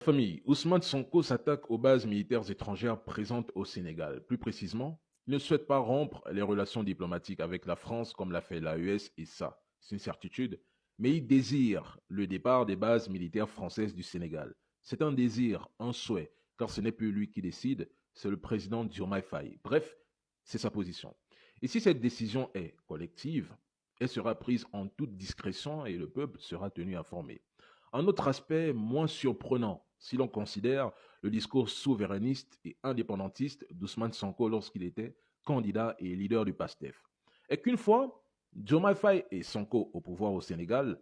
Famille, Ousmane Sonko s'attaque aux bases militaires étrangères présentes au Sénégal. Plus précisément, il ne souhaite pas rompre les relations diplomatiques avec la France comme l'a fait l'AES et ça, c'est une certitude, mais il désire le départ des bases militaires françaises du Sénégal. C'est un désir, un souhait, car ce n'est plus lui qui décide, c'est le président Diomaye Faye. Bref, c'est sa position. Et si cette décision est collective, elle sera prise en toute discrétion et le peuple sera tenu informé. Un autre aspect moins surprenant, si l'on considère le discours souverainiste et indépendantiste d'Ousmane Sonko lorsqu'il était candidat et leader du PASTEF, est qu'une fois Diomaye Faye et Sonko au pouvoir au Sénégal,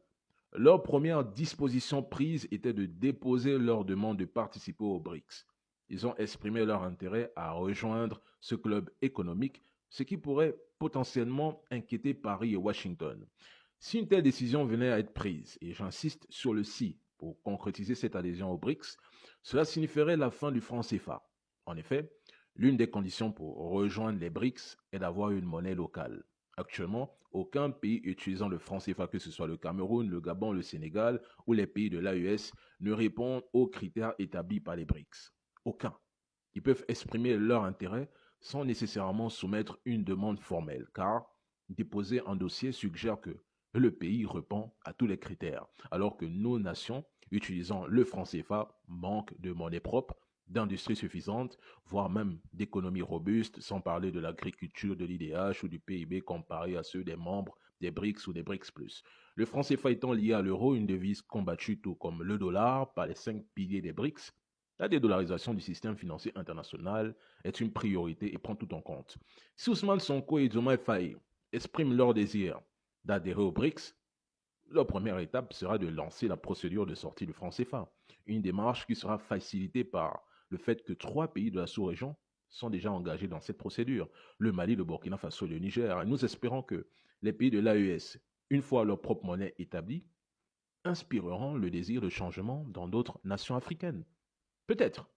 leur première disposition prise était de déposer leur demande de participer aux BRICS. Ils ont exprimé leur intérêt à rejoindre ce club économique, ce qui pourrait potentiellement inquiéter Paris et Washington. Si une telle décision venait à être prise, et j'insiste sur le si pour concrétiser cette adhésion aux BRICS, cela signifierait la fin du franc CFA. En effet, l'une des conditions pour rejoindre les BRICS est d'avoir une monnaie locale. Actuellement, aucun pays utilisant le franc CFA, que ce soit le Cameroun, le Gabon, le Sénégal ou les pays de l'AES, ne répond aux critères établis par les BRICS. Aucun. Ils peuvent exprimer leur intérêt sans nécessairement soumettre une demande formelle, car déposer un dossier suggère que le pays répond à tous les critères, alors que nos nations, utilisant le franc CFA, manquent de monnaie propre, d'industrie suffisante, voire même d'économie robuste, sans parler de l'agriculture, de l'IDH ou du PIB comparé à ceux des membres des BRICS ou des BRICS+. Le franc CFA étant lié à l'euro, une devise combattue tout comme le dollar par les 5 piliers des BRICS, la dédollarisation du système financier international est une priorité et prend tout en compte. Si Ousmane Sonko et Diomaye Faye expriment leur désir d'adhérer aux BRICS, la première étape sera de lancer la procédure de sortie du franc CFA, une démarche qui sera facilitée par le fait que 3 pays de la sous-région sont déjà engagés dans cette procédure, le Mali, le Burkina Faso et le Niger. Et nous espérons que les pays de l'AES, une fois leur propre monnaie établie, inspireront le désir de changement dans d'autres nations africaines. Peut-être.